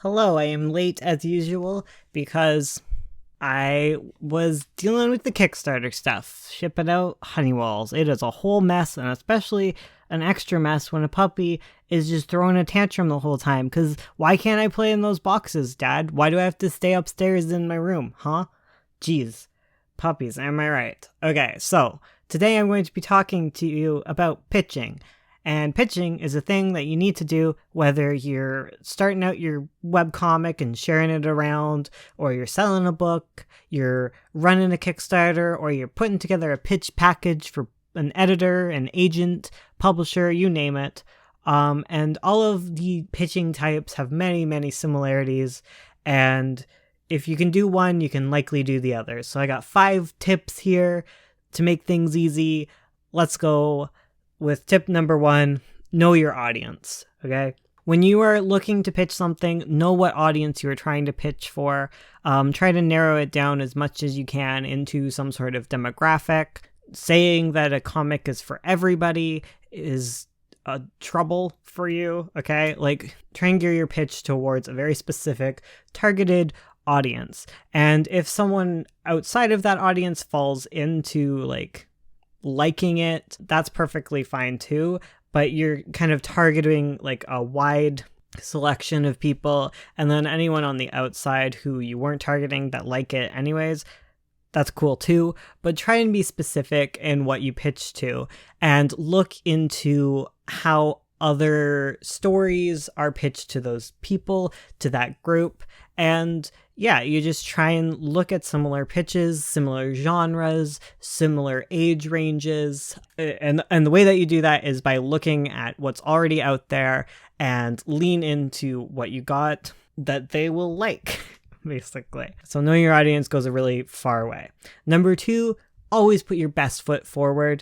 Hello, I am late as usual because I was dealing with the Kickstarter stuff, shipping out honey walls. It is a whole mess, and especially an extra mess when a puppy is just throwing a tantrum the whole time. Because why can't I play in those boxes, Dad? Why do I have to stay upstairs in my room, huh? Jeez. Puppies, am I right? Okay, so today I'm going to be talking to you about pitching. And pitching is a thing that you need to do whether you're starting out your webcomic and sharing it around, or you're selling a book, you're running a Kickstarter, or you're putting together a pitch package for an editor, an agent, publisher, you name it. And all of the pitching types have many, many similarities. And if you can do one, you can likely do the other. So I got 5 tips here to make things easy. Let's go with tip number 1, know your audience, okay? When you are looking to pitch something, know what audience you are trying to pitch for. Try to narrow it down as much as you can into some sort of demographic. Saying that a comic is for everybody is a trouble for you, okay? Like, try and gear your pitch towards a very specific, targeted audience. And if someone outside of that audience falls into, liking it, that's perfectly fine too, but you're kind of targeting a wide selection of people, and then anyone on the outside who you weren't targeting that like it anyways, that's cool too. But try and be specific in what you pitch to, and look into how other stories are pitched to those people, to that group. And yeah, you just try and look at similar pitches, similar genres, similar age ranges. And the way that you do that is by looking at what's already out there and lean into what you got that they will like, basically. So knowing your audience goes a really far way. Number 2, always put your best foot forward.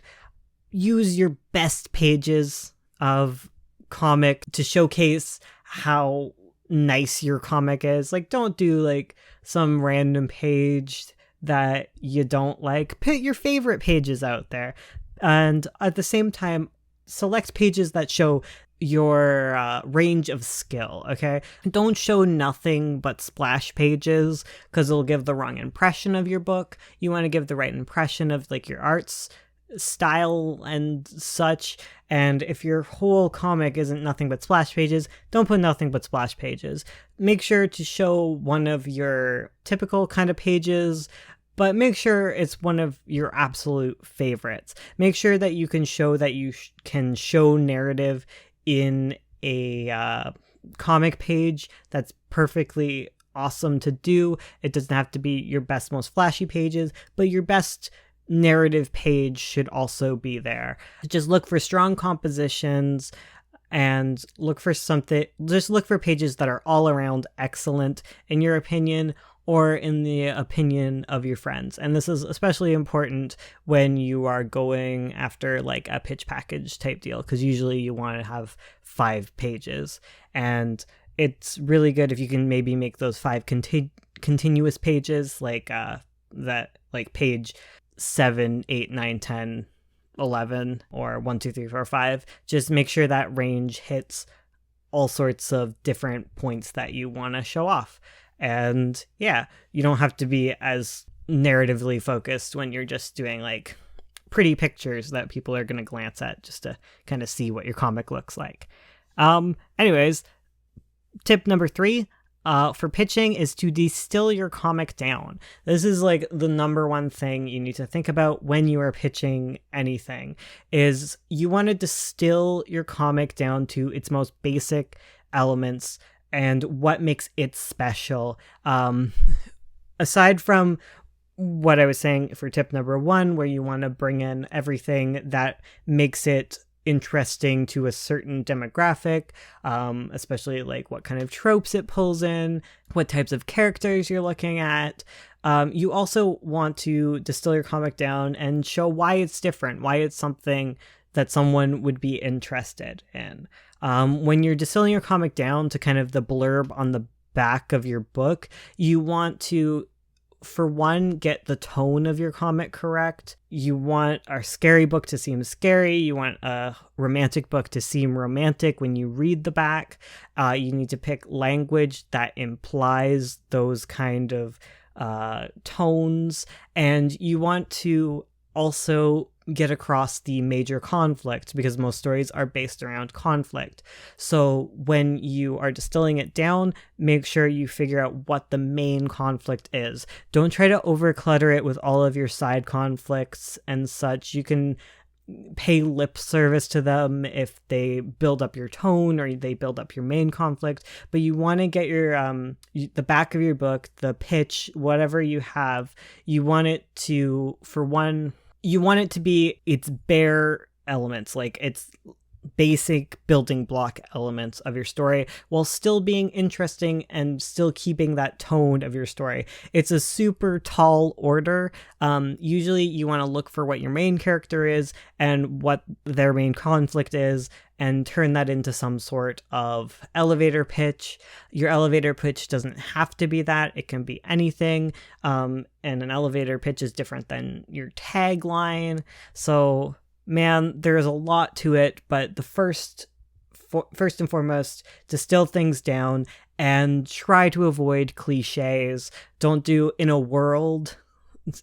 Use your best pages of comic to showcase how nice your comic is. Don't do some random page that you don't like. Put your favorite pages out there, and at the same time select pages that show your range of skill, okay? Don't show nothing but splash pages, because it'll give the wrong impression of your book. You want to give the right impression of your art's style and such. And if your whole comic isn't nothing but splash pages, don't put nothing but splash pages. Make sure to show one of your typical kind of pages, but make sure it's one of your absolute favorites. Make sure that you can show that you can show narrative in a comic page. That's perfectly awesome to do. It doesn't have to be your best, most flashy pages, but your best narrative page should also be there. Just look for strong compositions and look for pages that are all around excellent in your opinion, or in the opinion of your friends. And this is especially important when you are going after a pitch package type deal, because usually you want to have 5 pages. And it's really good if you can maybe make those 5 continuous pages, page 7, 8, 9, 10, 11, or 1, 2, 3, 4, 5. Just make sure that range hits all sorts of different points that you want to show off. And yeah, you don't have to be as narratively focused when you're just doing pretty pictures that people are going to glance at just to kind of see what your comic looks like. Anyways, tip number 3, for pitching is to distill your comic down. This is the number 1 thing you need to think about when you are pitching anything, is you want to distill your comic down to its most basic elements and what makes it special. Aside from what I was saying for tip number 1, where you want to bring in everything that makes it interesting to a certain demographic, especially what kind of tropes it pulls in, what types of characters you're looking at. You also want to distill your comic down and show why it's different, why it's something that someone would be interested in. When you're distilling your comic down to kind of the blurb on the back of your book, you want to for one, get the tone of your comic correct. You want a scary book to seem scary. You want a romantic book to seem romantic when you read the back. You need to pick language that implies those kind of tones. And you want to also get across the major conflict, because most stories are based around conflict. So when you are distilling it down, make sure you figure out what the main conflict is. Don't try to overclutter it with all of your side conflicts and such. You can pay lip service to them if they build up your tone or they build up your main conflict, but you want to get your the back of your book, the pitch, whatever you have, you want it to, for one, you want it to be its bare elements, like its basic building block elements of your story, while still being interesting and still keeping that tone of your story. It's a super tall order. Usually you want to look for what your main character is and what their main conflict is, and turn that into some sort of elevator pitch. Your elevator pitch doesn't have to be that. It can be anything. And an elevator pitch is different than your tagline. So, man, there's a lot to it, but the first and foremost, distill things down and try to avoid cliches. Don't do in a world.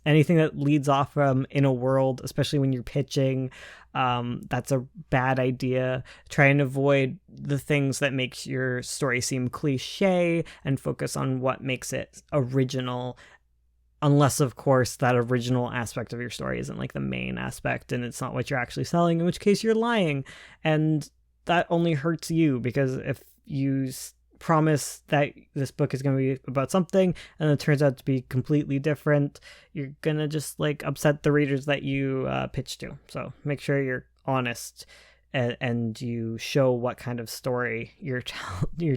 Anything that leads off from in a world, especially when you're pitching, that's a bad idea. Try and avoid the things that makes your story seem cliche and focus on what makes it original. Unless, of course, that original aspect of your story isn't like the main aspect and it's not what you're actually selling, in which case you're lying. And that only hurts you, because if you promise that this book is going to be about something and it turns out to be completely different, you're going to just like upset the readers that you pitch to. So make sure you're honest and you show what kind of story you're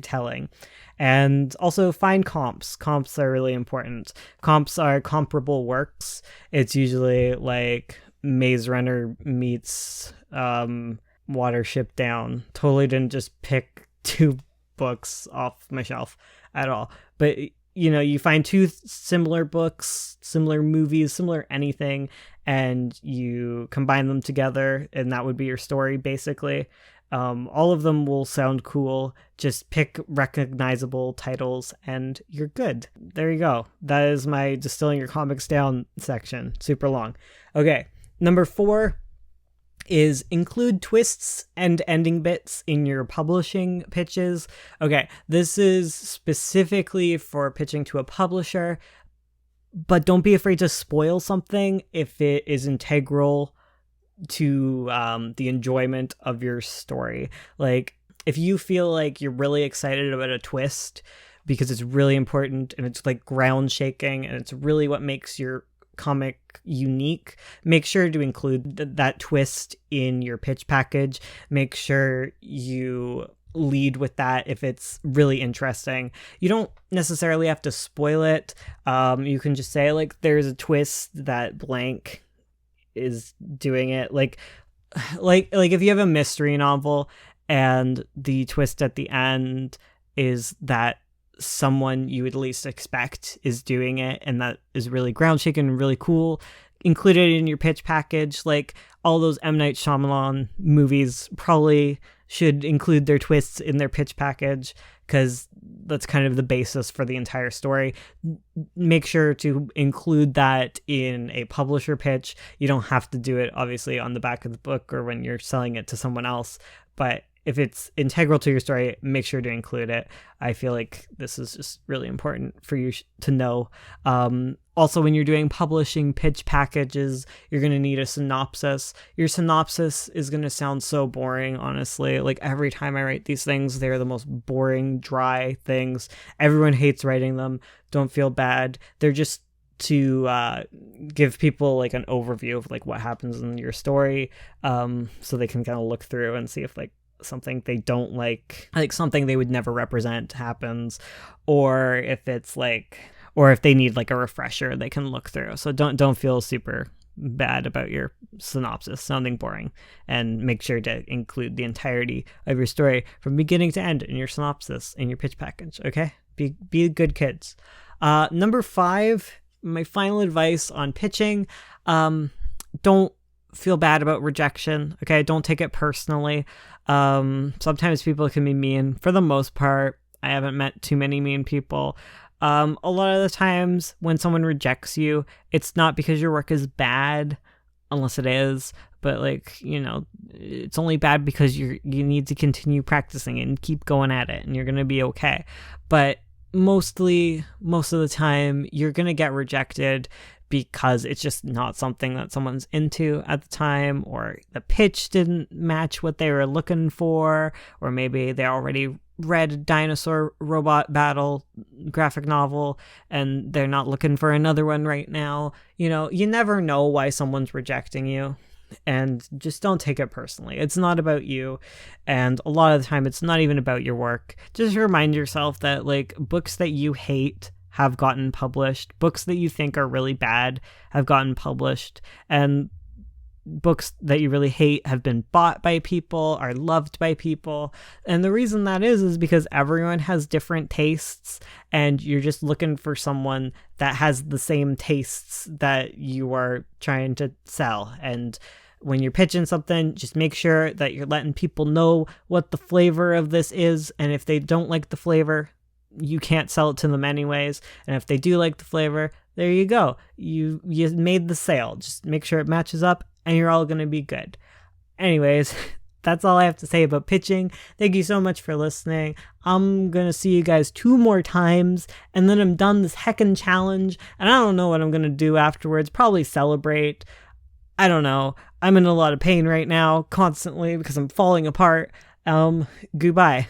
telling. And also find comps. Comps are really important. Comps are comparable works. It's usually like Maze Runner meets Watership Down. Totally didn't just pick two books off my shelf at all. But you know, you find two similar books, similar movies, similar anything, and you combine them together, and that would be your story, basically. All of them will sound cool. Just pick recognizable titles, and you're good. There you go. That is my distilling your comics down section. Super long. Okay, number 4 is include twists and ending bits in your publishing pitches. Okay, this is specifically for pitching to a publisher, but don't be afraid to spoil something if it is integral to the enjoyment of your story. Like, if you feel like you're really excited about a twist because it's really important and it's like ground shaking and it's really what makes your comic unique, make sure to include that twist in your pitch package. Make sure you lead with that if it's really interesting. You don't necessarily have to spoil it. You can just say, like, there's a twist that blank is doing it. Like if you have a mystery novel and the twist at the end is that someone you would least expect is doing it, and that is really ground shaking and really cool, include it in your pitch package. Like, all those M. Night Shyamalan movies probably should include their twists in their pitch package, because that's kind of the basis for the entire story. Make sure to include that in a publisher pitch. You don't have to do it, obviously, on the back of the book or when you're selling it to someone else, but if it's integral to your story, make sure to include it. I feel like this is just really important for you to know. Also, when you're doing publishing pitch packages, you're going to need a synopsis. Your synopsis is going to sound so boring, honestly. Like, every time I write these things, they're the most boring, dry things. Everyone hates writing them. Don't feel bad. They're just to give people like an overview of like what happens in your story, so they can kind of look through and see if like something they don't like something they would never represent happens, or if it's like, or if they need like a refresher, they can look through. So don't feel super bad about your synopsis sounding boring, and make sure to include the entirety of your story from beginning to end in your synopsis, in your pitch package. Okay, be good kids. Number 5 My final advice on pitching, don't feel bad about rejection. Okay, don't take it personally. Sometimes people can be mean. For the most part, I haven't met too many mean people. A lot of the times when someone rejects you, it's not because your work is bad, unless it is, but like, it's only bad because you need to continue practicing and keep going at it, and you're gonna be okay. But most of the time, you're gonna get rejected because it's just not something that someone's into at the time, or the pitch didn't match what they were looking for, or maybe they already read a dinosaur robot battle graphic novel and they're not looking for another one right now. You never know why someone's rejecting you, and just don't take it personally. It's not about you, and a lot of the time it's not even about your work. Just remind yourself that like books that you hate have gotten published, books that you think are really bad have gotten published, and books that you really hate have been bought by people, are loved by people. And the reason that is because everyone has different tastes, and you're just looking for someone that has the same tastes that you are trying to sell. And when you're pitching something, just make sure that you're letting people know what the flavor of this is, and if they don't like the flavor, you can't sell it to them anyways. And if they do like the flavor, there you go. You made the sale. Just make sure it matches up, and you're all going to be good. Anyways, that's all I have to say about pitching. Thank you so much for listening. I'm going to see you guys 2 more times, and then I'm done this heckin' challenge, and I don't know what I'm going to do afterwards. Probably celebrate. I don't know. I'm in a lot of pain right now, constantly, because I'm falling apart. Goodbye.